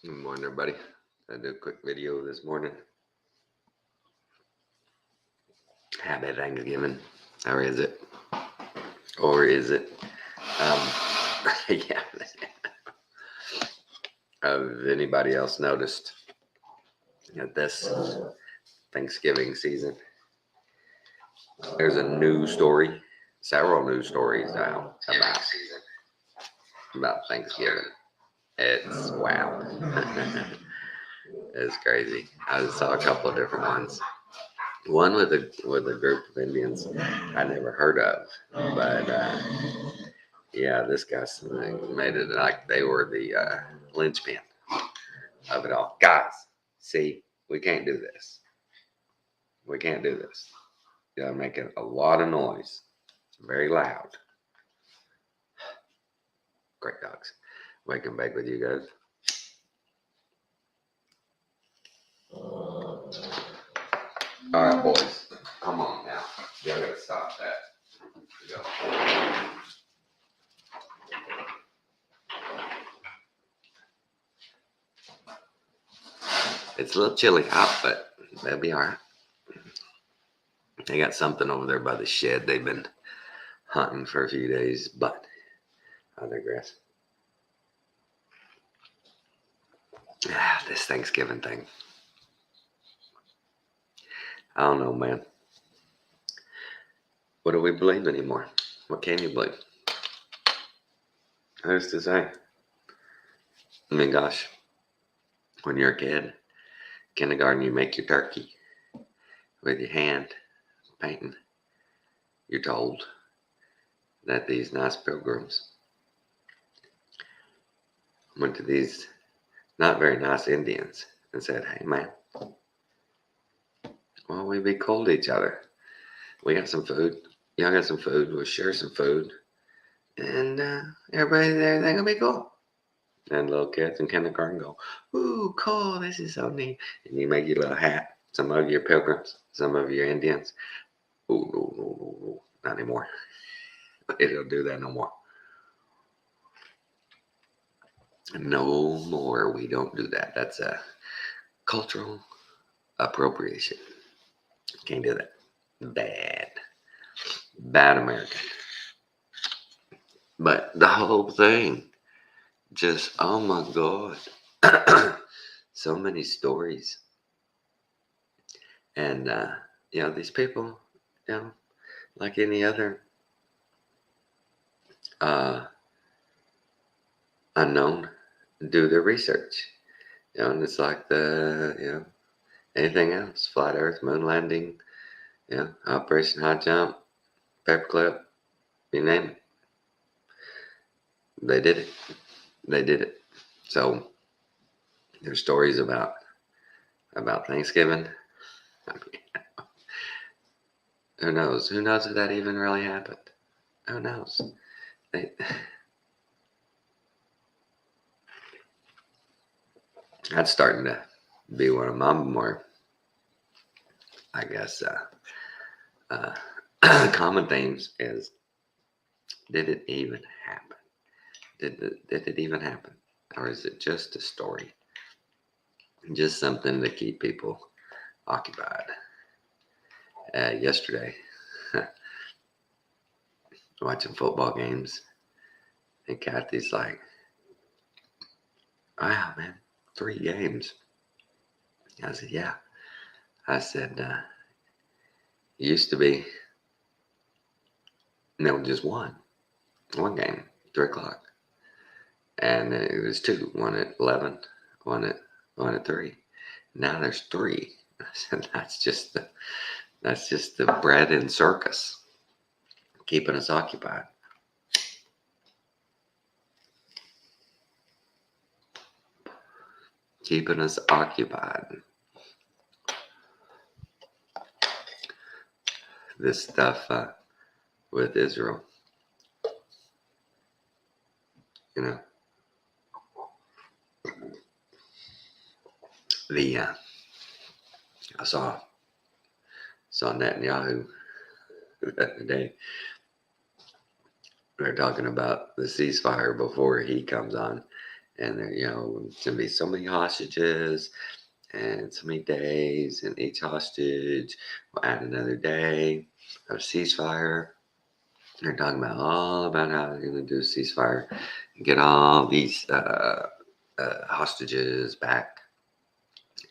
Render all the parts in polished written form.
Good morning, everybody. I did a quick video this morning. Happy Thanksgiving. Or is it? Or is it? Um, yeah. Have anybody else noticed that this Thanksgiving season, there's a news story, several news stories now about Thanksgiving. It's wow. It's crazy. I saw a couple of different ones. One with a group of Indians I never heard of, but yeah, this guy made it like they were the linchpin of it all. Guys, see, we can't do this. We can't do this. You're making a lot of noise. It's very loud. Great dogs. Wake and bake with you guys. All right, boys. Come on now. Y'all gotta stop that. Go. It's a little chilly out, but they'll be all right. They got something over there by the shed they've been hunting for a few days, but other grass. This Thanksgiving thing. I don't know, man. What do we believe anymore? What can you believe? Who's to say? I mean, gosh, when you're a kid, kindergarten, you make your turkey with your hand, painting. You're told that these nice pilgrims went to these not very nice Indians and said, "Hey, man, well, we be cool to each other. We got some food. Y'all got some food. We'll share some food. And everybody there, they're going to be cool." And little kids in kindergarten go, "Ooh, cool. This is so neat." And you make your little hat. Some of you are pilgrims. Some of you are Indians. Ooh, no, no, no, no. Not anymore. They don't do that no more. No more. We don't do that. That's a cultural appropriation. Can't do that. Bad. Bad American. But the whole thing, just, oh my God. So many stories. And, these people, you know, like any other uh, unknown, do their research. And it's like anything else, flat earth, moon landing, Operation High Jump, Paperclip, you name it. They did it. They did it. So there's stories about Thanksgiving. I mean, who knows? Who knows if that even really happened? Who knows? They, that's starting to be one of my more, I guess, common themes is, did it even happen? Did it even happen? Or is it just a story? Just something to keep people occupied. Yesterday, watching football games, and Kathy's like, "Wow, man, 3 games." I said, "Yeah." I said, "Used to be, no, just one game, 3 o'clock, and it was two, one at 11, one at 3. Now there's 3." I said, that's just the bread and circus keeping us occupied. Keeping us occupied. This stuff with Israel, you know, the I saw Netanyahu the other day. They're talking about the ceasefire before he comes on, and there, it's gonna be so many hostages and so many days, and each hostage will add another day of ceasefire. They're talking about all about how they're going to do a ceasefire and get all these hostages back.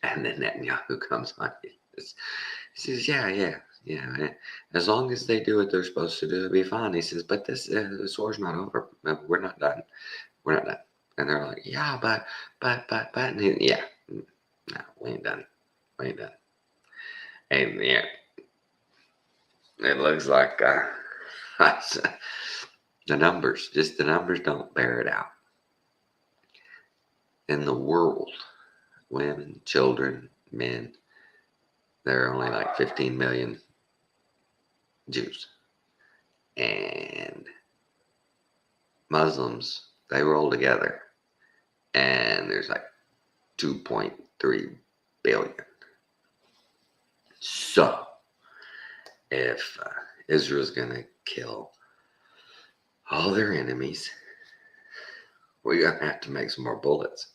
And then Netanyahu comes on. He says, yeah. As long as they do what they're supposed to do, it'll be fine. He says, but this war's not over. We're not done. We're not done. And they're like, yeah, but. And yeah, no, we ain't done. We ain't done. And yeah, it looks like the numbers don't bear it out. In the world, women, children, men, there are only like 15 million Jews. And Muslims, they roll together, and there's like 2.3 billion. So, if Israel's going to kill all their enemies, we're going to have to make some more bullets.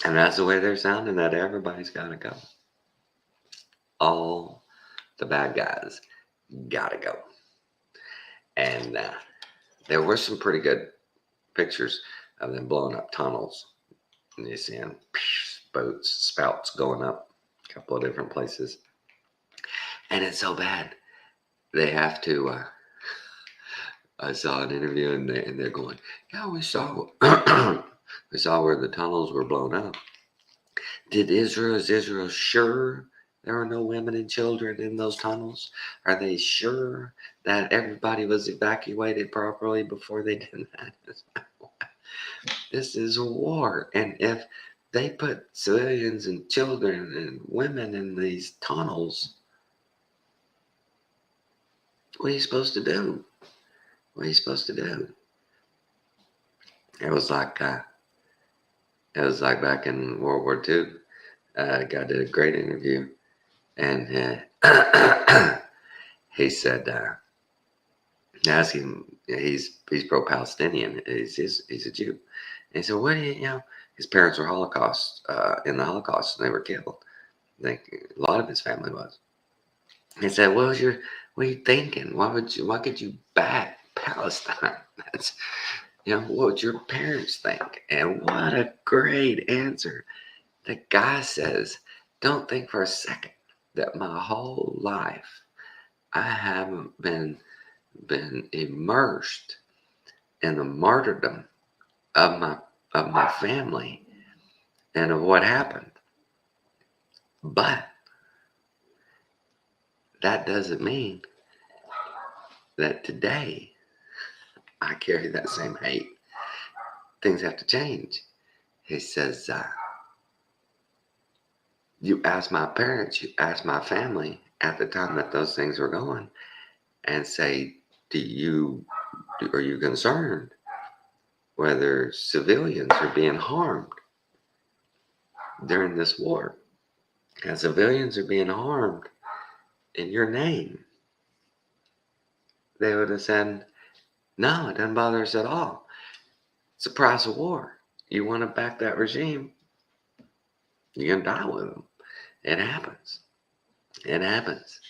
And that's the way they're sounding, that everybody's got to go. All the bad guys got to go. And there were some pretty good pictures of them blowing up tunnels. And you see them boats, spouts going up a couple of different places. And it's so bad. They have to, I saw an interview and they're going, yeah, we saw, we saw where the tunnels were blown up. Is Israel sure there were no women and children in those tunnels? Are they sure that everybody was evacuated properly before they did that? This is a war. And if they put civilians and children and women in these tunnels, what are you supposed to do? What are you supposed to do? It was like back in World War II. A guy did a great interview, and he said, asked him, he's pro-Palestinian. He's a Jew. And he said, what do you his parents were in the Holocaust, and they were killed. I think a lot of his family was. He said, what are you thinking? Why could you back Palestine? That's, what would your parents think? And what a great answer. The guy says, don't think for a second that my whole life I haven't been immersed in the martyrdom of my family and of what happened. But that doesn't mean that today I carry that same hate. Things have to change. He says, you ask my parents, you ask my family at the time that those things were going, and say, are you concerned whether civilians are being harmed during this war? And civilians are being harmed in your name. They would have said, no, it doesn't bother us at all. It's the price of war. You want to back that regime, you're going to die with them. It happens. It happens.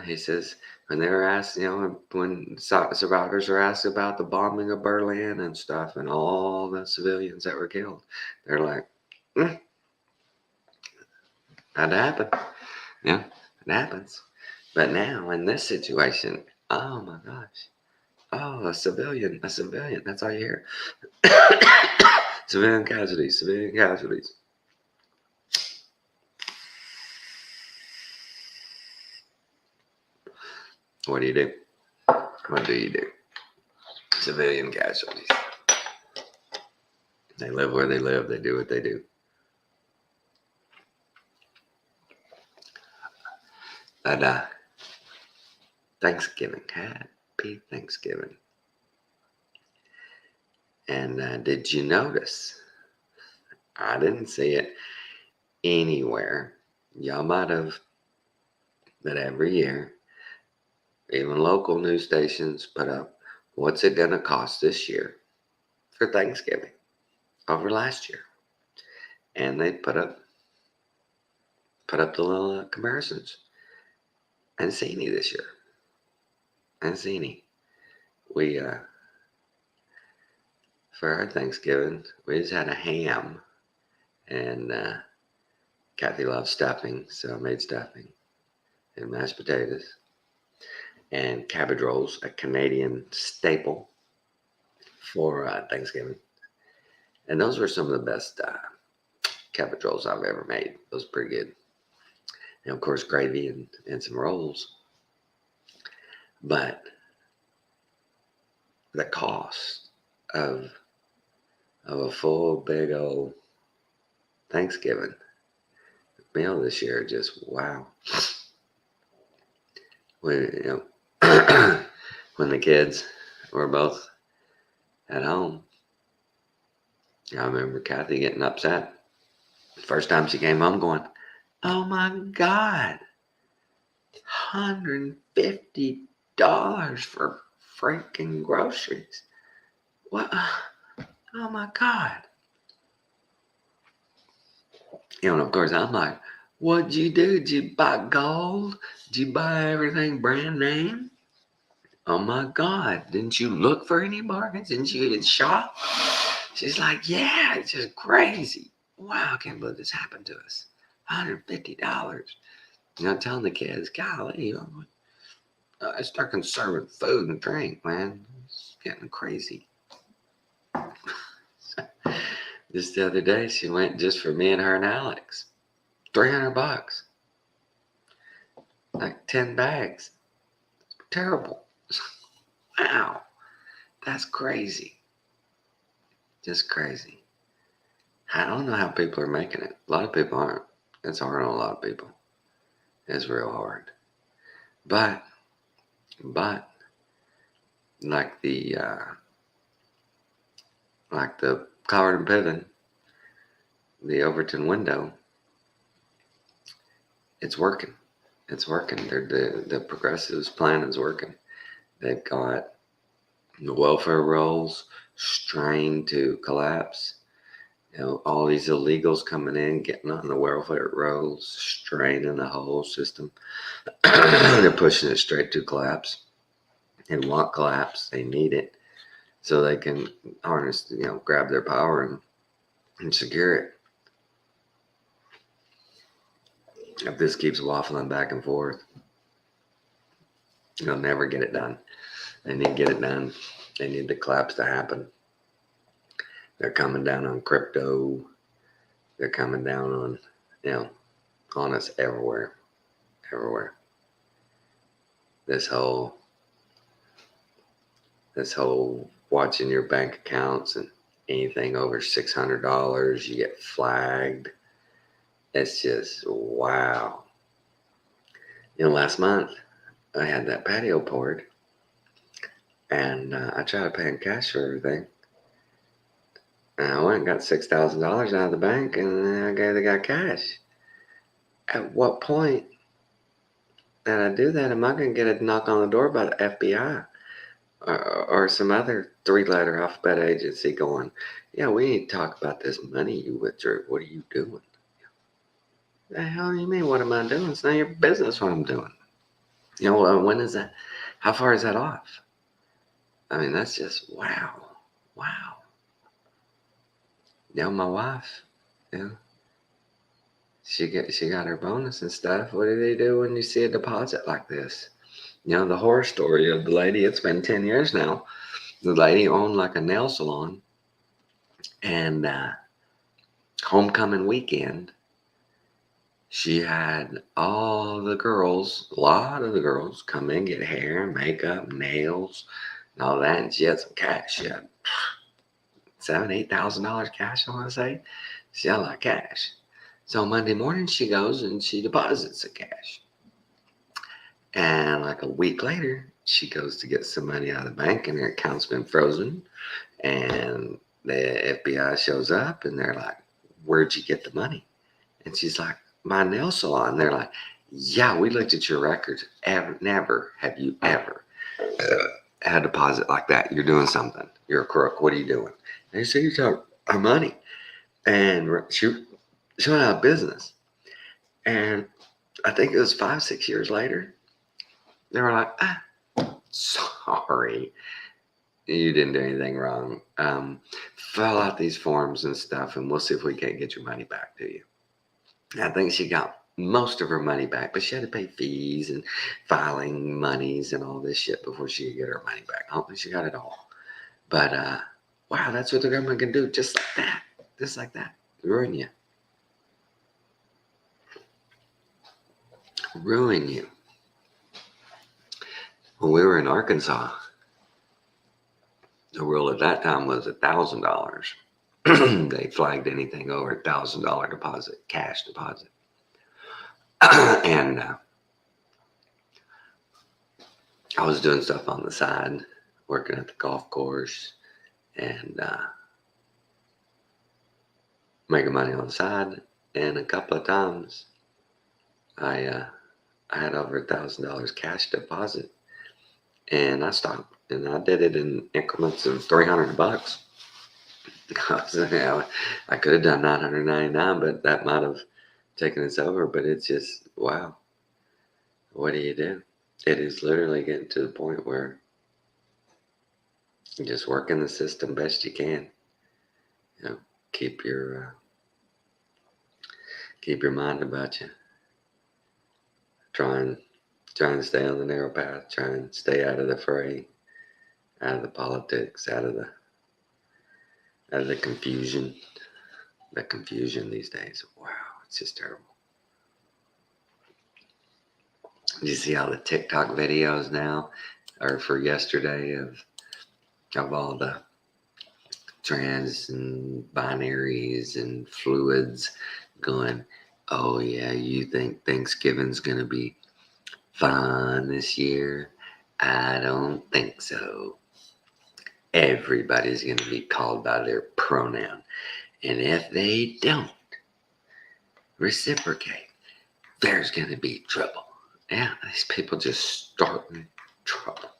He says, when they were asked, when survivors are asked about the bombing of Berlin and stuff and all the civilians that were killed, they're like, that happened. It happens. But now in this situation, oh my gosh. Oh, a civilian. That's all you hear. Civilian casualties. What do you do? What do you do? Civilian casualties. They live where they live. They do what they do. But Thanksgiving. Happy Thanksgiving. And did you notice? I didn't see it anywhere. Y'all might have. But every year, even local news stations put up what's it going to cost this year for Thanksgiving over last year? And they put up the little comparisons. And Zini this year. And Zini. We, for our Thanksgiving, we just had a ham. And Kathy loves stuffing, so I made stuffing. And mashed potatoes. And cabbage rolls, a Canadian staple for Thanksgiving. And those were some of the best cabbage rolls I've ever made. Those were pretty good. And of course, gravy and some rolls. But the cost of a full big old Thanksgiving meal this year, just wow. When when the kids were both at home, I remember Kathy getting upset. The first time she came home going, "Oh my God, $150 for freaking groceries. What? Oh my God." And of course, I'm like, "What'd you do? Did you buy gold? Did you buy everything brand name? Oh my God, didn't you look for any bargains? Didn't you even shop?" She's like, "Yeah, it's just crazy. Wow, I can't believe this happened to us. $150. Telling the kids, golly, I start conserving food and drink, man. It's getting crazy." Just the other day, she went just for me and her and Alex. $300. Like 10 bags. Terrible. Wow. That's crazy. Just crazy. I don't know how people are making it. A lot of people aren't. It's hard on a lot of people. It's real hard. But like the Collard and Piven, the Overton window, it's working. It's working. The Progressives' plan is working. They've got the welfare rolls strained to collapse. All these illegals coming in, getting on the welfare rolls, straining the whole system. They're pushing it straight to collapse. They want collapse. They need it so they can harness, grab their power and secure it. If this keeps waffling back and forth, they'll never get it done. They need to get it done. They need the collapse to happen. They're coming down on crypto. They're coming down on, on us everywhere. Everywhere. This whole watching your bank accounts, and anything over $600, you get flagged. It's just, wow. Last month, I had that patio poured, and I tried to pay in cash for everything. And I went and got $6,000 out of the bank, and then I gave the guy cash. At what point that I do that, am I going to get a knock on the door by the FBI or some other 3-letter alphabet agency going, "Yeah, we need to talk about this money you withdrew. What are you doing?" The hell do you mean, what am I doing? It's not your business what I'm doing. When is that? How far is that off? I mean, that's just wow. My wife, she got her bonus and stuff. What do they do when you see a deposit like this? The horror story of the lady. It's been 10 years now. The lady owned like a nail salon, and homecoming weekend, she had all the girls, a lot of the girls, come in, get hair, makeup, nails, and all that. And she had some cash. She had $7,000-8,000 cash, I want to say. She had a lot of cash. So Monday morning, she goes and she deposits the cash. And like a week later, she goes to get some money out of the bank, and her account's been frozen. And the FBI shows up, and they're like, "Where'd you get the money?" And she's like, "My nail salon." They're like, "Yeah, we looked at your records. Never have you ever a deposit like that, you're doing something. You're a crook. What are you doing? And they say, you took our money. And she went out of business. And I think it was 5-6 years later, they were like, sorry, you didn't do anything wrong. Fill out these forms and stuff, and we'll see if we can't get your money back to you. And I think she got most of her money back, but she had to pay fees and filing monies and all this shit before she could get her money back. I don't think she got it all. But wow, that's what the government can do, just like that. Just like that. Ruin you. Ruin you. When we were in Arkansas, the rule at that time was $1,000. They flagged anything over $1,000 deposit, cash deposit. And I was doing stuff on the side, working at the golf course, and making money on the side. And a couple of times, I had over $1,000 cash deposit, and I stopped, and I did it in increments of $300. Because I could have done $999, but that might have taken us over. But it's just, wow, what do you do? It is literally getting to the point where you just work in the system best you can. You know, keep your mind about you. Try and stay on the narrow path. Try and stay out of the fray, out of the politics, out of the confusion. The confusion these days. Wow, it's just terrible. You see all the TikTok videos now, or for yesterday, of all the trans and binaries and fluids going, oh yeah, you think Thanksgiving's gonna be fun this year? I don't think so. Everybody's gonna be called by their pronoun. And if they don't reciprocate, there's gonna be trouble. Yeah, these people just starting trouble.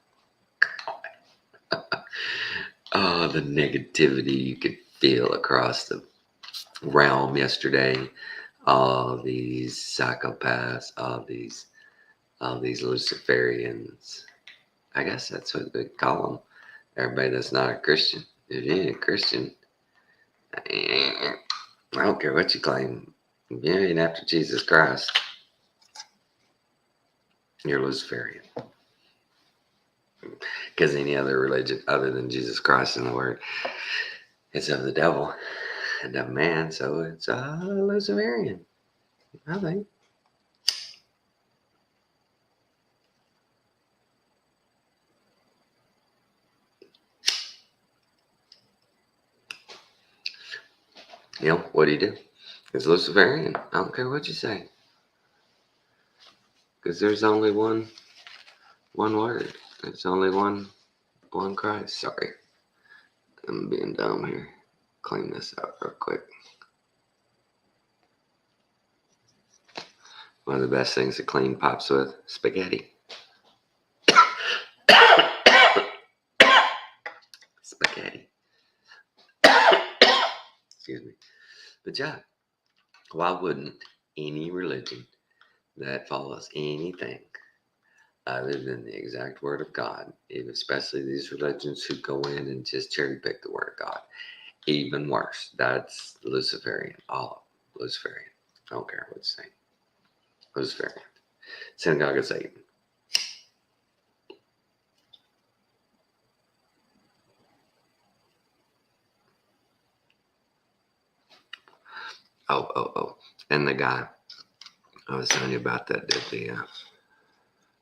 Oh, the negativity you could feel across the realm yesterday. All these psychopaths, all these Luciferians. I guess that's what they call them. Everybody that's not a Christian. If you ain't a Christian, I don't care what you claim. If you ain't after Jesus Christ, you're Luciferian. Because any other religion other than Jesus Christ in the Word, it's of the devil and of man, so it's Luciferian, I think. You know, what do you do? It's Luciferian. I don't care what you say. Because there's only one word. There's only one Christ. Sorry. I'm being dumb here. Clean this up real quick. One of the best things to clean pops with: spaghetti. Spaghetti. Excuse me. But yeah, why wouldn't any religion that follows anything other than the exact word of God, especially these religions who go in and just cherry pick the word of God, even worse, that's Luciferian. All of Luciferian. I don't care what you say. Luciferian. Synagogue of Satan. Oh. And the guy I was telling you about that did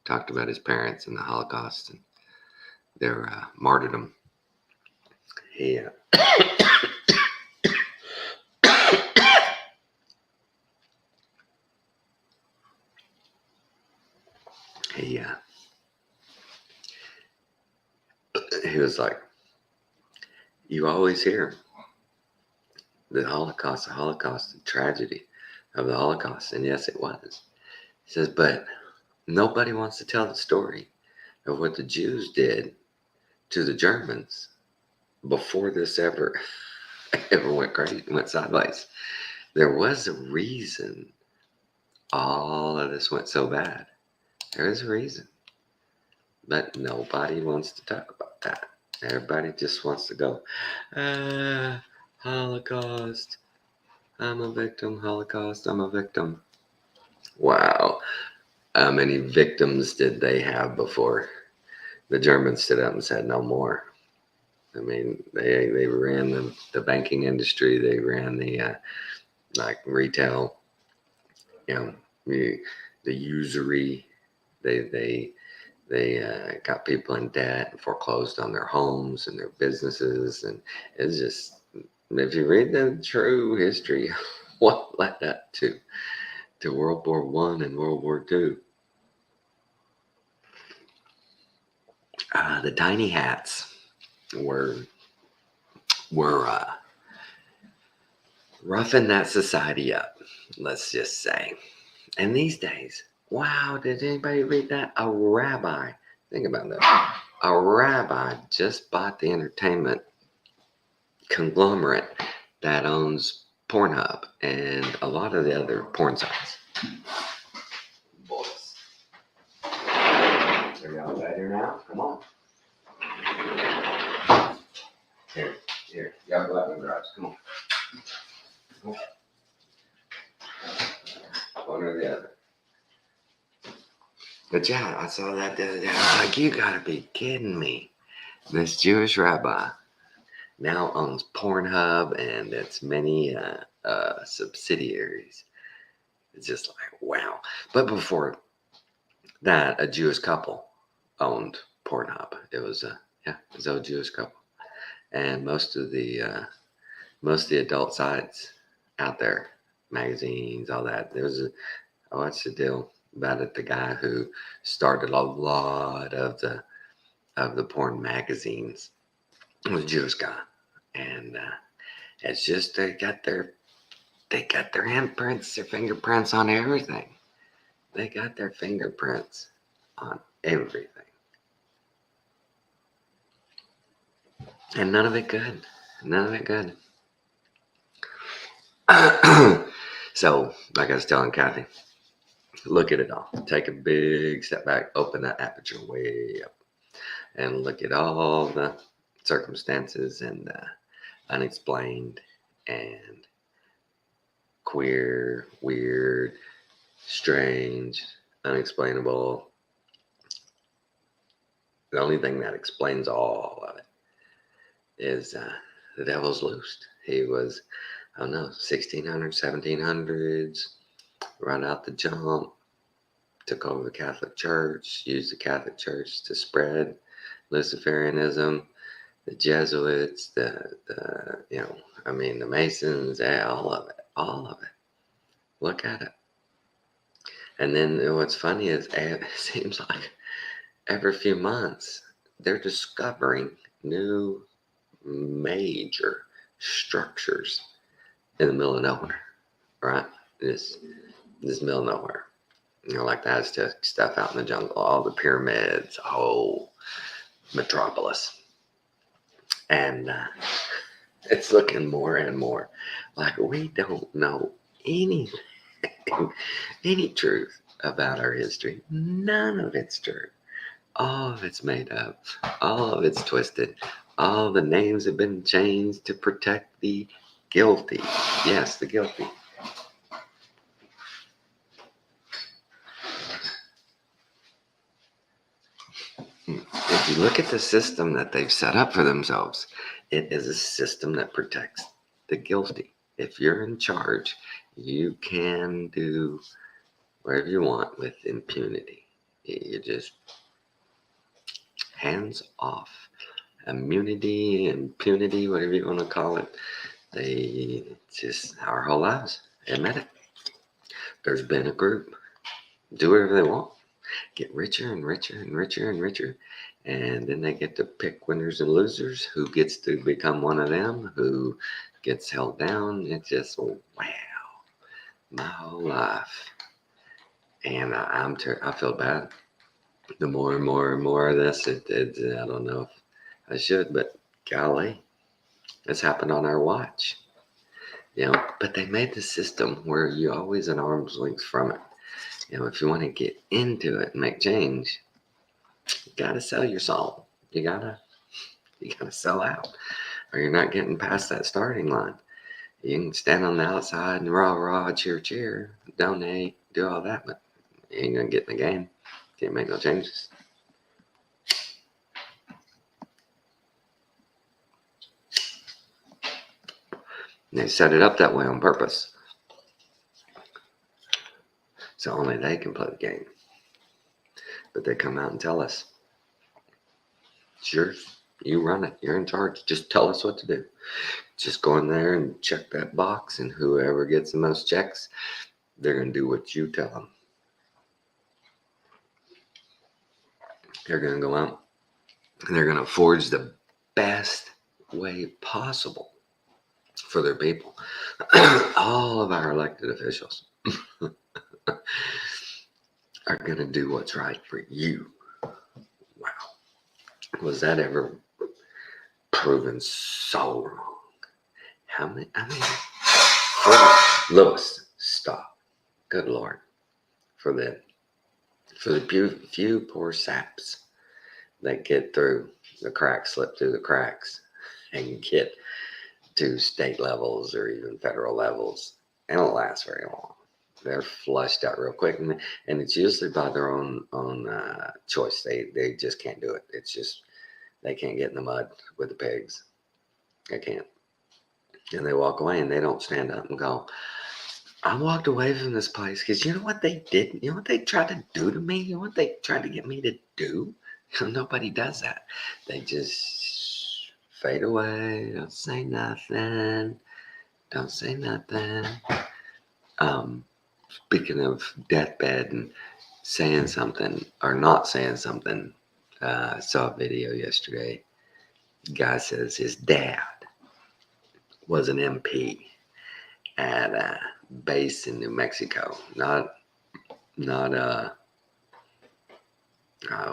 talked about his parents in the Holocaust and their martyrdom. He he was like, you always hear the Holocaust, the tragedy of the Holocaust. And yes, it was. He says, but nobody wants to tell the story of what the Jews did to the Germans before this ever went crazy, went sideways. There was a reason all of this went so bad. There is a reason. But nobody wants to talk about that. Everybody just wants to go, Holocaust. I'm a victim, Holocaust, I'm a victim. Wow. How many victims did they have before the Germans stood up and said no more? I mean, they ran the banking industry. They ran the like retail, you know, the usury. They got people in debt and foreclosed on their homes and their businesses, and it's just, if you read the true history, what led up to World War One and World War Two. The tiny hats were roughing that society up, let's just say. And these days, wow, did anybody read that? A rabbi, think about that. A rabbi just bought the entertainment conglomerate that owns Pornhub and a lot of the other porn sites. Boys, are y'all better now? Come on. Here, y'all go out in the garage. Come on. One or the other. But yeah, I saw that the other day. I was like, you gotta be kidding me. This Jewish rabbi now owns Pornhub and its many subsidiaries. It's just like, wow. But before that, a Jewish couple owned Pornhub. It was a Jewish couple. And most of the adult sites out there, magazines, all that. I watched a deal about it. The guy who started a lot of the porn magazines was a Jewish guy, and it's just they got their handprints, their fingerprints on everything. They got their fingerprints on everything, and none of it good. None of it good. So, like I was telling Kathy, look at it all. Take a big step back, open that aperture way up, and look at all the circumstances and unexplained and queer, weird, strange, unexplainable. The only thing that explains all of it is the devil's loosed. He was, I don't know, 1600s, 1700s, right out the jump, took over the Catholic Church, used the Catholic Church to spread Luciferianism, the Jesuits, the Masons, all of it. Look at it. And then what's funny is it seems like every few months they're discovering new major structures in the middle of nowhere, right? This middle of nowhere. Like the Aztec stuff out in the jungle, all the pyramids, a whole metropolis. And it's looking more and more like we don't know anything, any truth about our history. None of it's true. All of it's made up. All of it's twisted. All the names have been changed to protect the guilty. Yes, the guilty. If you look at the system that they've set up for themselves, it is a system that protects the guilty. If you're in charge, you can do whatever you want with impunity. You just hands off. Immunity, impunity, whatever you want to call it. Our whole lives. Admit it. There's been a group. Do whatever they want. Get richer and richer and richer and richer. And then they get to pick winners and losers. Who gets to become one of them? Who gets held down? It's just, wow. My whole life. And I feel bad. The more and more and more of this, I don't know I should, but golly, it's happened on our watch. But they made the system where you're always an arm's length from it. If you want to get into it and make change, you gotta sell your soul. You gotta sell out, or you're not getting past that starting line. You can stand on the outside and rah rah, cheer cheer, donate, do all that, but you ain't gonna get in the game. Can't make no changes. And they set it up that way on purpose, so only they can play the game. But they come out and tell us, it's yours. You run it. You're in charge. Just tell us what to do. Just go in there and check that box, and whoever gets the most checks, they're going to do what you tell them. They're going to go out and they're going to forge the best way possible for their people. All of our elected officials are going to do what's right for you. Wow. Was that ever proven so wrong? Lewis, stop. Good Lord. For the few poor saps that get through the cracks, slip through the cracks, and get to state levels or even federal levels, and it don't last very long. They're flushed out real quick, and it's usually by their own choice. They just can't do it. It's just they can't get in the mud with the pigs. They can't, and they walk away, and they don't stand up and go, I walked away from this place because you know what they did? You know what they tried to do to me? You know what they tried to get me to do? Nobody does that. They just fade away. Don't say nothing. Don't say nothing. Speaking of deathbed and saying something or not saying something, I saw a video yesterday. Guy says his dad was an MP at a base in New Mexico, not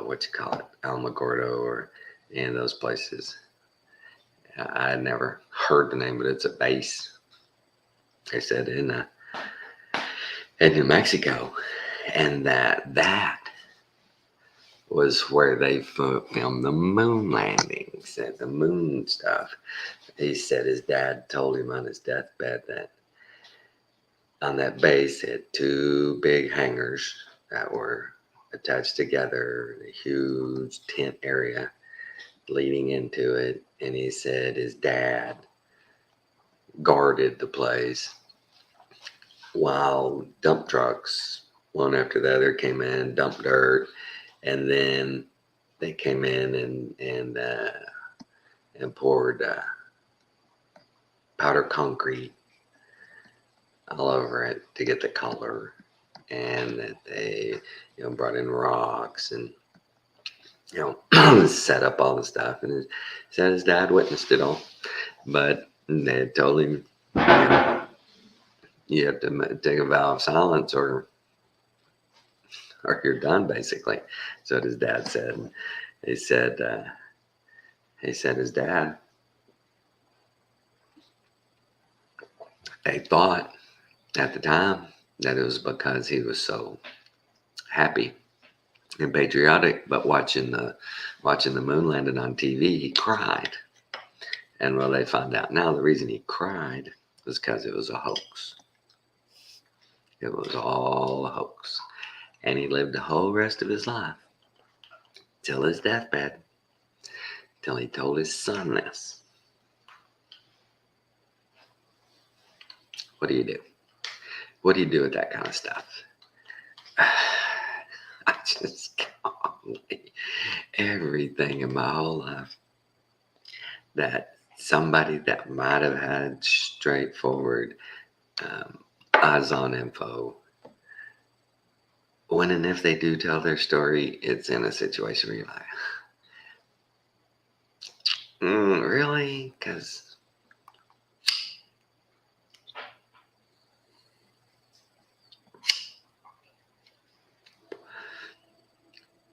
what you call it, Alamogordo or any of those places. I had never heard the name, but it's a base. They said in New Mexico, and that was where they filmed the moon landings and the moon stuff. He said his dad told him on his deathbed that on that base had two big hangars that were attached together, a huge tent area leading into it. And he said his dad guarded the place while dump trucks, one after the other, came in, dumped dirt, and then they came in and poured powder concrete all over it to get the color, and that they brought in rocks and set up all the stuff. And said his dad witnessed it all, but they told him you have to take a vow of silence or you're done, basically. So his dad said. He said his dad, they thought at the time that it was because he was so happy and patriotic, but watching the moon landing on TV, he cried. And well, they found out now the reason he cried was because it was a hoax. It was all a hoax. And he lived the whole rest of his life till his deathbed, till he told his son this. What do you do? What do you do with that kind of stuff? I just can't believe everything in my whole life that somebody that might have had straightforward eyes on info, when and if they do tell their story, it's in a situation where you're like, really? Because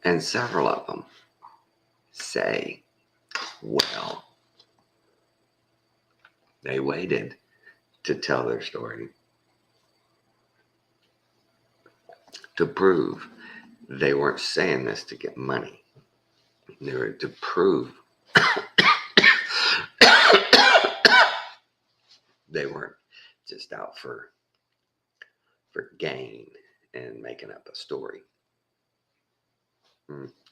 and several of them say Well, they waited to tell their story to prove they weren't saying this to get money. They were to prove they weren't just out for gain and making up a story.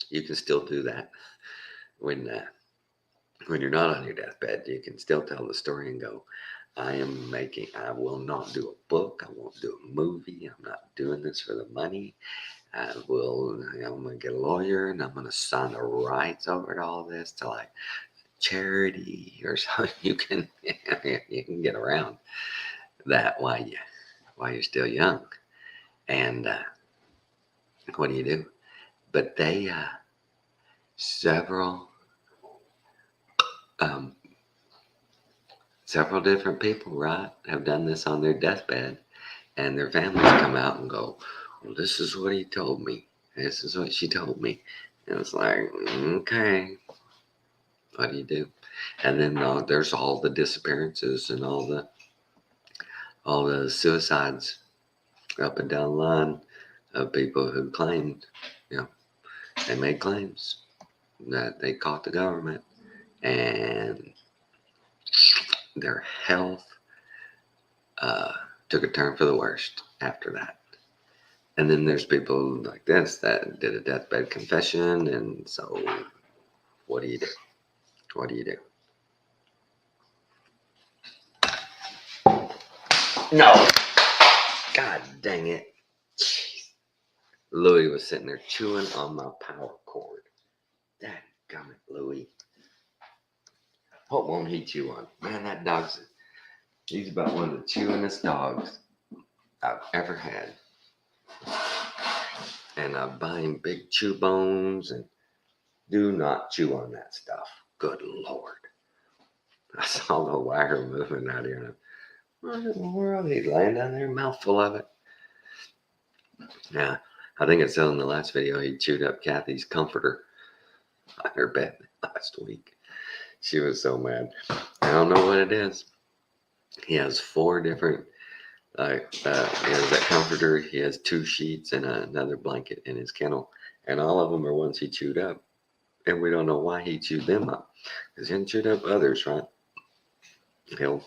You can still do that when you're not on your deathbed. You can still tell the story and go, I will not do a book. I won't do a movie. I'm not doing this for the money. I'm going to get a lawyer and I'm going to sign the rights over to all this to like charity or something. You can get around that while you're still young. And what do? But they several different people, right, have done this on their deathbed, and their families come out and go, well, this is what he told me. This is what she told me. And it's like, okay, what do? And then there's all the disappearances and all the suicides up and down the line of people who claimed, they made claims that they caught the government and their health took a turn for the worst after that. And then there's people like this that did a deathbed confession, and so what do? What do? No! God dang it. Jeez. Louie was sitting there chewing on my power cord. Dadgummit, Louie. What won't he chew on? Man, that he's about one of the chewingest dogs I've ever had. And I buy him big chew bones and do not chew on that stuff. Good Lord. I saw the wire moving out here. What in the world? He's laying down there, mouthful of it. Yeah, I think it said in the last video he chewed up Kathy's comforter on her bed last week. She was so mad. I don't know what it is. He has 4 different, he has that comforter. He has 2 sheets and another blanket in his kennel. And all of them are ones he chewed up. And we don't know why he chewed them up. Because he hadn't chewed up others, right? He'll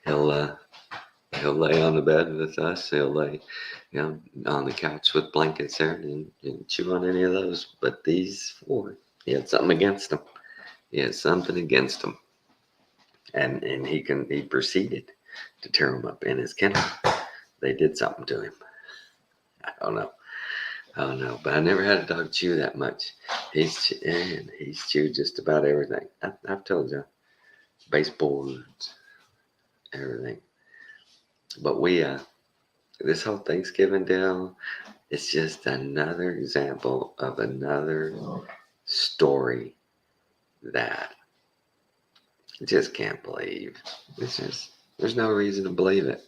lay on the bed with us. He'll lay, on the couch with blankets there and chew on any of those. But these 4, he had something against them. And he proceeded to tear them up in his kennel. They did something to him. I don't know. But I never had a dog chew that much. He's chewed just about everything. I've told you, baseboards, everything. But this whole Thanksgiving deal, it's just another example of another story that I just can't believe. There's no reason to believe it.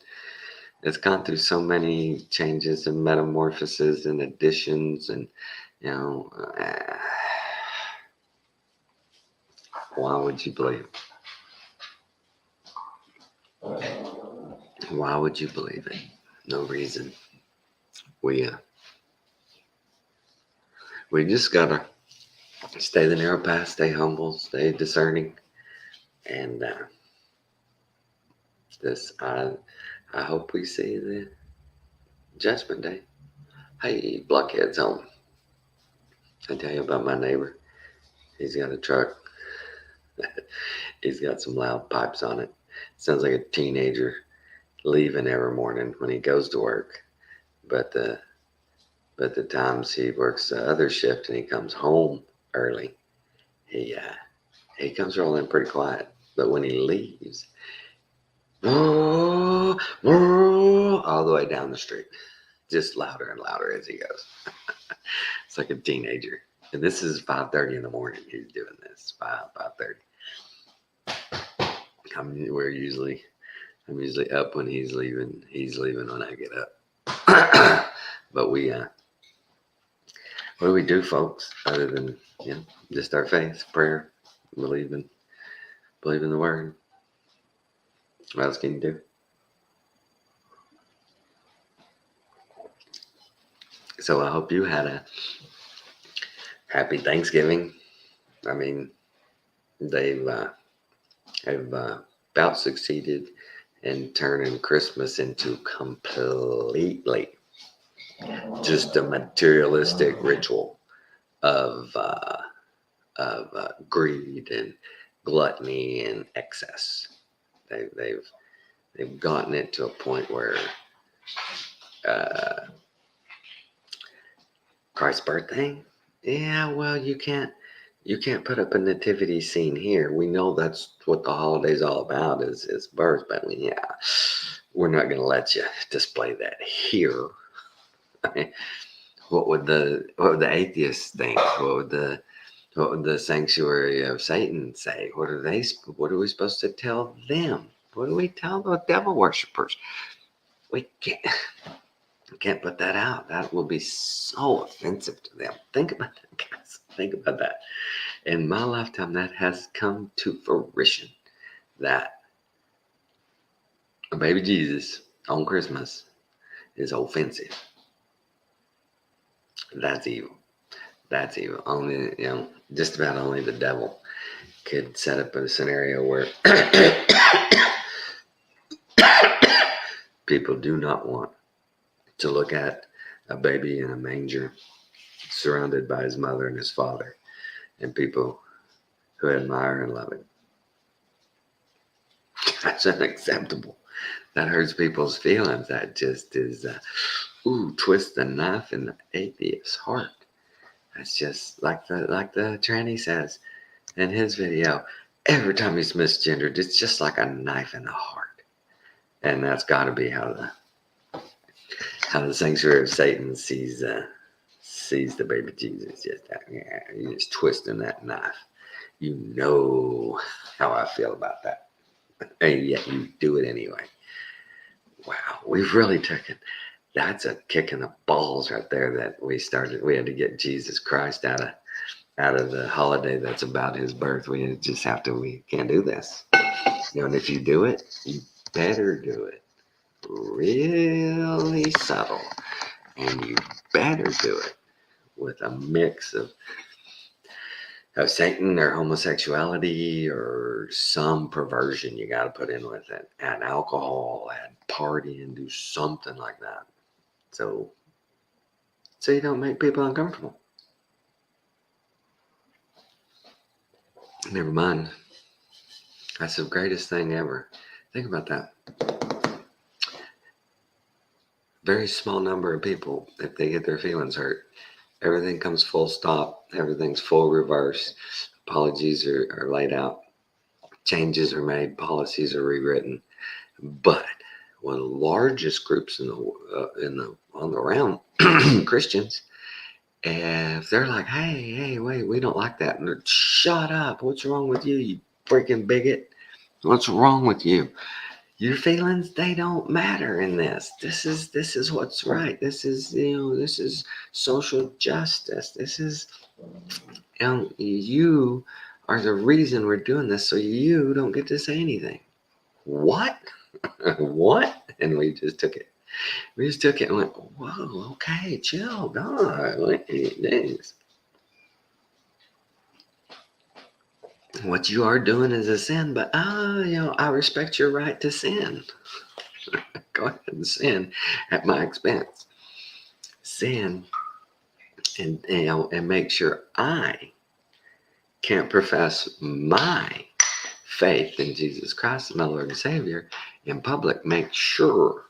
It's gone through so many changes and metamorphoses and additions, and why would you believe it? Why would you believe it? No reason. We just gotta stay the narrow path, stay humble, stay discerning, and I hope we see the judgment day. Hey, Blockhead's home. I tell you about my neighbor. He's got a truck. He's got some loud pipes on it. Sounds like a teenager leaving every morning when he goes to work. But the times he works the other shift and he comes home early, he comes rolling pretty quiet. But when he leaves, all the way down the street, just louder and louder as he goes. It's like a teenager. And this is 5:30 in the morning. He's doing this 5:30. I'm usually up when he's leaving. He's leaving when I get up. But what do we do, folks? Other than Yeah, just our faith, prayer, believing the word. What else can you do? So I hope you had a happy Thanksgiving. I mean, they've have about succeeded in turning Christmas into completely just a materialistic ritual of greed and gluttony and excess. They've gotten it to a point where uh, Christ's birthday. Yeah, well, you can't put up a nativity scene here. We know that's what the holiday's all about is his birth, but yeah, we're not going to let you display that here. What would the atheists think? What would the sanctuary of Satan say? What are we supposed to tell them? What do we tell the devil worshippers? We can't put that out. That will be so offensive to them. Think about that, guys. Think about that. In my lifetime, that has come to fruition. That a baby Jesus on Christmas is offensive. That's evil. That's evil. Only, just about only the devil could set up a scenario where people do not want to look at a baby in a manger surrounded by his mother and his father and people who admire and love him. That's unacceptable. That hurts people's feelings. That just is, twist the knife in the atheist's heart. That's just like the tranny says in his video. Every time he's misgendered, it's just like a knife in the heart. And that's got to be how the sanctuary of Satan sees the baby Jesus. Just that, yeah, you're just twisting that knife. You know how I feel about that, and yet you do it anyway. Wow, we've really taken. That's a kick in the balls right there. That we had to get Jesus Christ out of the holiday that's about his birth. We can't do this. And if you do it, you better do it really subtle, and you better do it with a mix of Satan or homosexuality or some perversion you got to put in with it. Add alcohol, add partying, do something like that. So you don't make people uncomfortable. Never mind. That's the greatest thing ever. Think about that. Very small number of people, if they get their feelings hurt, everything comes full stop. Everything's full reverse. Apologies are laid out. Changes are made. Policies are rewritten. But one of the largest groups on the round, Christians, if they're like, hey, wait, we don't like that, and they're, shut up. What's wrong with you, you freaking bigot? What's wrong with you? Your feelings, they don't matter in this. This is what's right. This is social justice. This is, you are the reason we're doing this, so you don't get to say anything. What? What? And we just took it. And went, whoa, okay, chill, God. What you are doing is a sin, but I respect your right to sin. Go ahead and sin at my expense. Sin and make sure I can't profess my faith in Jesus Christ as my Lord and Savior in public. Make sure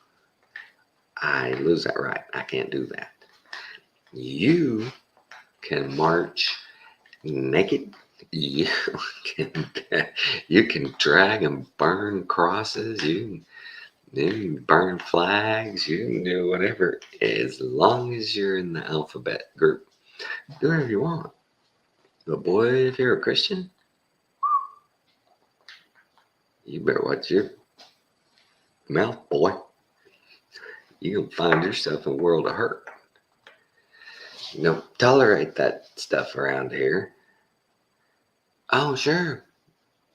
I lose that right. I can't do that. You can march naked. You can drag and burn crosses. You can burn flags. You can do whatever, as long as you're in the alphabet group. Do whatever you want. But boy, if you're a Christian, you better watch your mouth, boy. You can find yourself in a world of hurt. Tolerate that stuff around here. Oh, sure.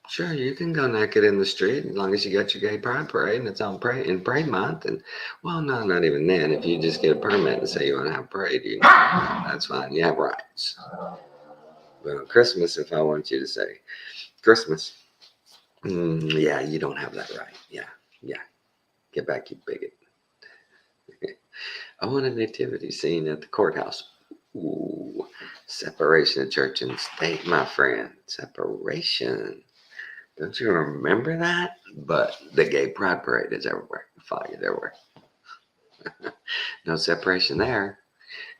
Sure, you can go naked in the street as long as you got your gay pride parade and it's on parade month. And well, no, not even then. If you just get a permit and say you want to have a parade, that's fine. You have rights. But on Christmas, if I want you to say Christmas, yeah, you don't have that right. Yeah, yeah. Get back, you bigot. I want a nativity scene at the courthouse. Ooh, separation of church and state, my friend. Separation. Don't you remember that? But the gay pride parade is everywhere. The flag is everywhere. No separation there.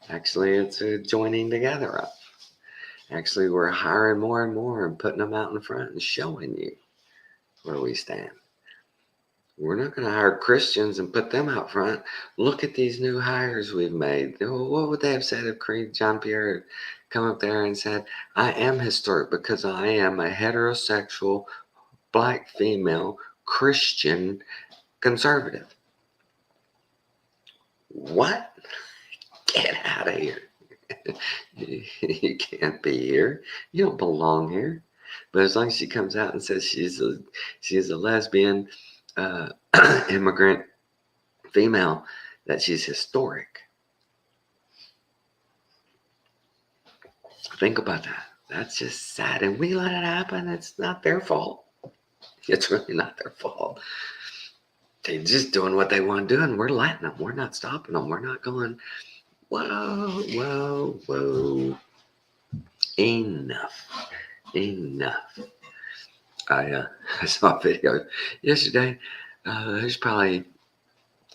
Actually, it's a joining together of. Actually, we're hiring more and more and putting them out in front and showing you where we stand. We're not going to hire Christians and put them out front. Look at these new hires we've made. What would they have said if John Pierre had come up there and said, I am historic because I am a heterosexual, black female, Christian conservative? What? Get out of here. You can't be here. You don't belong here. But as long as she comes out and says she's a lesbian, immigrant female, that she's historic. Think about that. That's just sad. And we let it happen. It's not their fault. It's really not their fault. They're just doing what they want to do, and we're letting them. We're not stopping them. We're not going, whoa, whoa, whoa. Enough. Enough. I saw a video yesterday. There's probably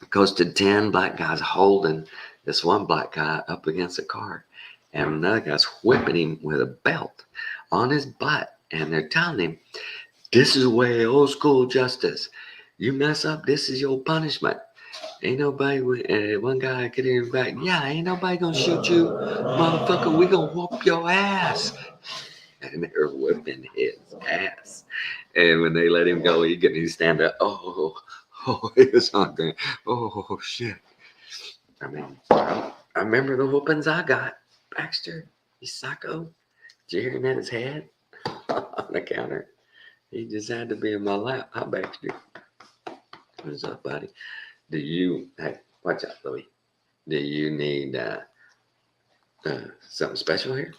close to 10 black guys holding this one black guy up against a car, and another guy's whipping him with a belt on his butt, and they're telling him, this is way old school justice. You mess up, this is your punishment. Ain't nobody, one guy could hear him back, yeah, ain't nobody gonna shoot you, motherfucker, we gonna whoop your ass. And they're whipping his ass. And when they let him go, he can stand up. Oh, he was hungry. Oh, shit. I mean, I remember the whoopings I got. Baxter, you psycho. Did you hear him at his head on the counter? He just had to be in my lap. Hi, Baxter. What's up, buddy? Hey, watch out, Louie. Do you need something special here?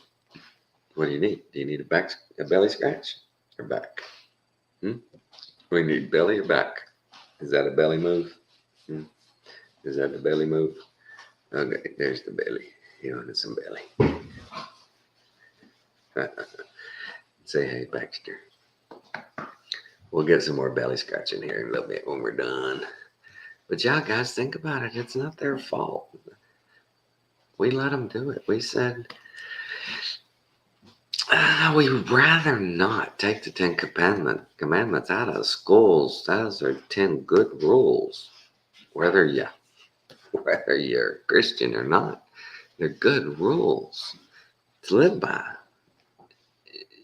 What do you need? Do you need a belly scratch or back? We need belly or back? Is that a belly move? Is that the belly move? Okay, there's the belly. You wanted some belly. Say hey, Baxter. We'll get some more belly scratching here in a little bit when we're done. But y'all guys, think about it. It's not their fault. We let them do it. We said, we would rather not take the 10 commandments out of schools. Those are 10 good rules. Whether you're Christian or not, they're good rules to live by.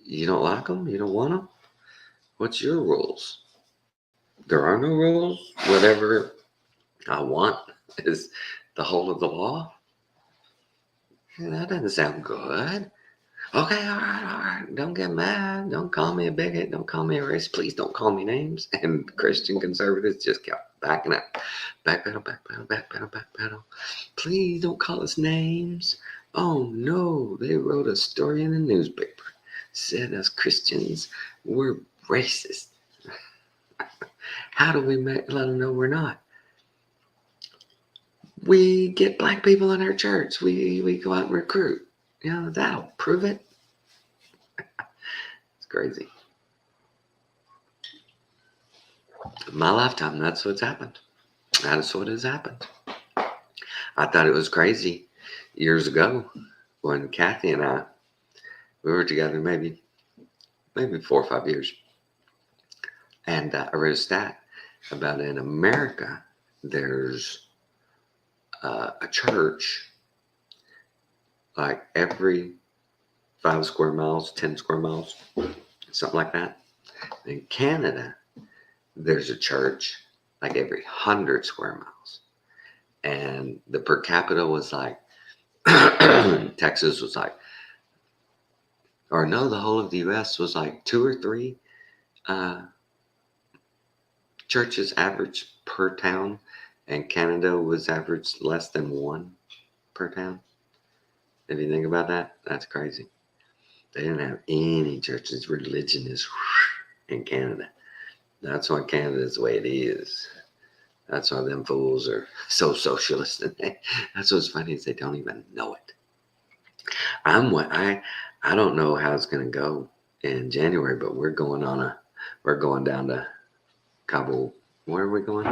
You don't like them? You don't want them? What's your rules? There are no rules. Whatever I want is the whole of the law. That doesn't sound good. Okay, all right. Don't get mad. Don't call me a bigot. Don't call me a racist. Please don't call me names. And Christian conservatives just kept backing up. Backpedal. Please don't call us names. Oh no, they wrote a story in the newspaper. Said us Christians were racist. How do we let them know we're not? We get black people in our church. We go out and recruit. You know, that'll prove it. It's crazy. In my lifetime, that's what's happened. That's what has happened. I thought it was crazy years ago when Kathy and I, we were together maybe 4 or 5 years. And I read a stat about in America, there's a church like every 5 square miles, 10 square miles, something like that. In Canada, there's a church like every 100 square miles. And the per capita was like, Texas was like or no, the whole of the U.S. was like 2 or 3 uh, churches average per town, and Canada was average less than 1 per town. If you think about that, that's crazy. They didn't have any churches. Religion is in Canada. That's why Canada's the way it is. That's why them fools are so socialist. That's what's funny is they don't even know it. I don't know how it's gonna go in January, but we're going down to Kabul. Where are we going?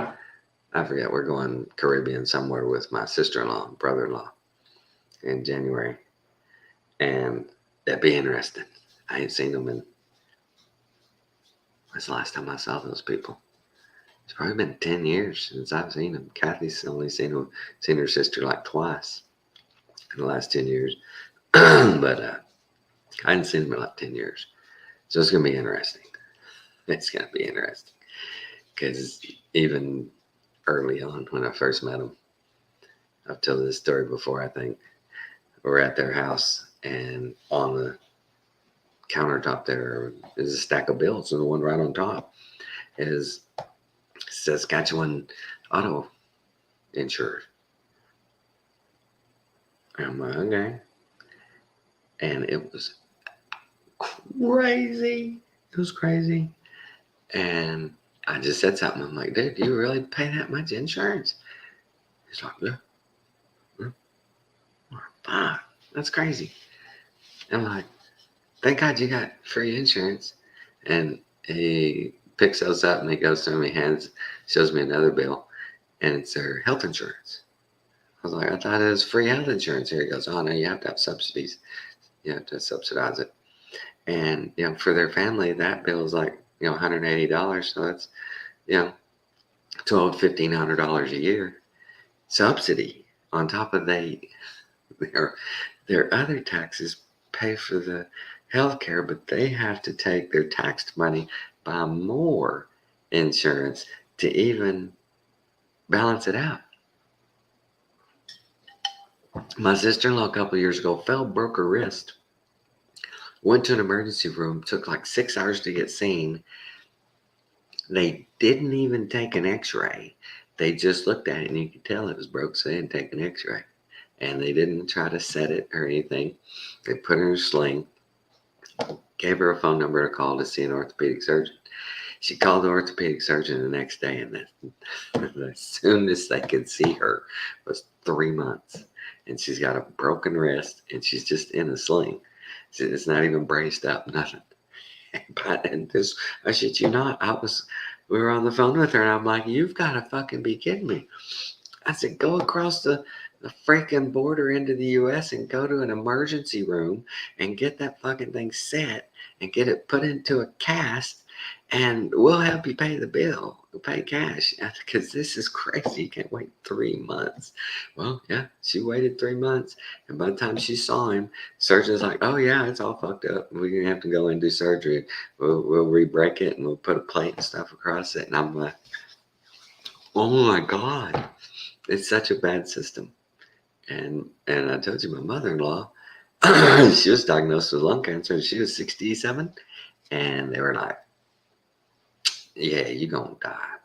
I forget. We're going Caribbean somewhere with my sister-in-law, brother-in-law in January, and that'd be interesting. I ain't seen them in. When's the last time I saw those people? It's probably been 10 years since I've seen them. Kathy's only seen her sister like twice in the last 10 years, but I hadn't seen them in like 10 years. So it's gonna be interesting. It's gonna be interesting because even early on when I first met them, I've told this story before. I think we're at their house, and on the countertop there is a stack of bills, and the one right on top is Saskatchewan Auto Insured. I'm like, okay, and it was crazy. It was crazy, and I just said something. I'm like, dude, do you really pay that much insurance? He's like, yeah. Fuck, that's crazy. I'm like, thank God you got free insurance. And he picks those up and he goes through me, shows me another bill, and it's their health insurance. I was like, I thought it was free health insurance. Here he goes, oh no, you have to have subsidies. You have to subsidize it. And for their family, that bill is like $180. So that's $1,200-$1,500 a year subsidy on top of their other taxes pay for the health care, but they have to take their taxed money, buy more insurance to even balance it out. My sister-in-law a couple of years ago broke her wrist, went to an emergency room, took like 6 hours to get seen. They didn't even take an x-ray. They just looked at it and you could tell it was broke, so they didn't take an x-ray. And they didn't try to set it or anything. They put her in a sling, gave her a phone number to call to see an orthopedic surgeon. She called the orthopedic surgeon the next day, and the soonest they could see her was 3 months. And she's got a broken wrist, and she's just in a sling. It's not even braced up, nothing. And this, I shit you not, we were on the phone with her, and I'm like, you've got to fucking be kidding me. I said, go across the freaking border into the U.S. and go to an emergency room and get that fucking thing set and get it put into a cast, and we'll help you pay the bill. We'll pay cash, because this is crazy. You can't wait 3 months. Well, yeah, she waited 3 months, and by the time she saw him, surgeon's like, oh yeah, it's all fucked up. We're gonna have to go and do surgery. We'll re-break it, and we'll put a plate and stuff across it. And I'm like, oh my God, it's such a bad system. And I told you, my mother-in-law, she was diagnosed with lung cancer, and she was 67, and they were like, yeah, you're going to die.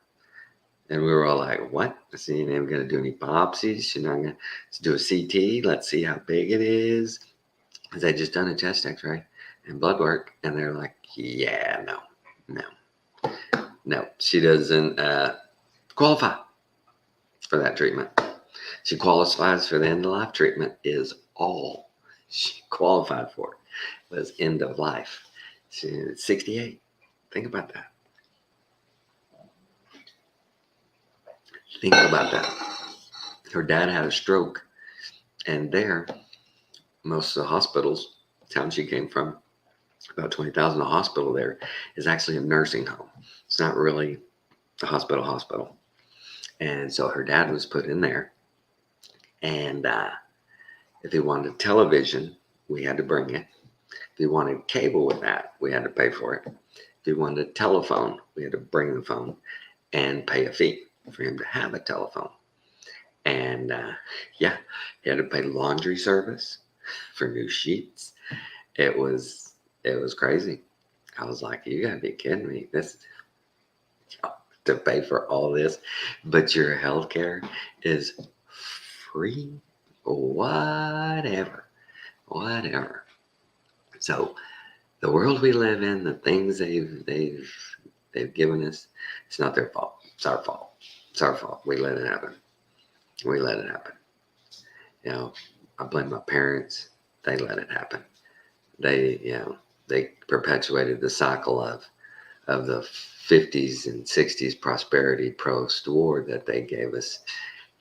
And we were all like, what? So you ain't going to do any biopsies? You're not going to do a CT? Let's see how big it is. Because they just done a chest x-ray and blood work, and they're like, yeah, no. She doesn't qualify for that treatment. She qualifies for the end-of-life treatment is all she qualified for was end of life. She's 68. Think about that. Think about that. Her dad had a stroke, and most of the hospitals, town she came from, about 20,000 a hospital there, is actually a nursing home. It's not really a hospital. And so her dad was put in there, and if he wanted television, we had to bring it. If he wanted cable with that, we had to pay for it. If he wanted a telephone, we had to bring the phone and pay a fee for him to have a telephone. And he had to pay laundry service for new sheets. It was it was crazy. I was like, you gotta be kidding me. This to pay for all this, but your health care is free. Whatever. Whatever. So the world we live in, the things they've given us, it's not their fault. It's our fault. It's our fault. We let it happen. We let it happen. You know, I blame my parents. They let it happen. They perpetuated the cycle of the 50s and 60s prosperity post-war that they gave us,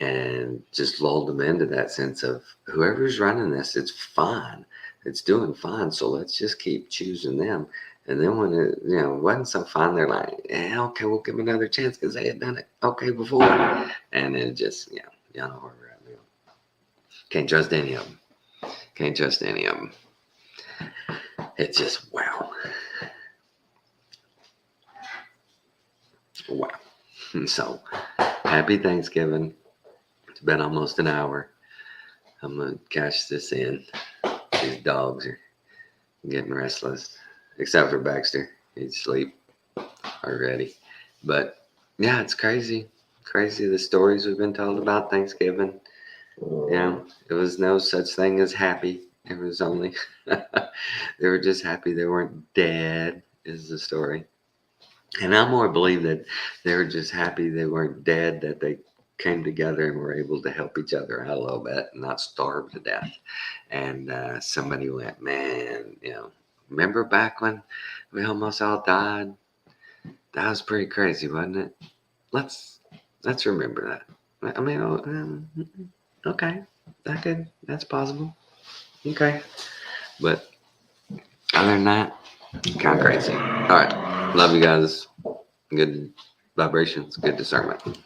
and just lulled them into that sense of whoever's running this, it's fine. It's doing fine. So let's just keep choosing them. And then when it, wasn't so fine, they're like, yeah, okay, we'll give them another chance because they had done it okay before. And it just, y'all know where we're at now. Can't trust any of them. Can't trust any of them. It's just, wow. Wow. So, happy Thanksgiving. It's been almost an hour. I'm going to cash this in. These dogs are getting restless, except for Baxter. He's asleep already. But yeah, it's crazy. Crazy the stories we've been told about Thanksgiving. It was no such thing as happy. It was only, they were just happy they weren't dead, is the story. And I more believe that they were just happy they weren't dead, that they came together and were able to help each other out a little bit and not starve to death. And somebody went, man, remember back when we almost all died? That was pretty crazy, wasn't it? Let's remember that. I mean, okay, that's possible. Okay, but other than that, kind of crazy. All right, love you guys. Good vibrations, good discernment.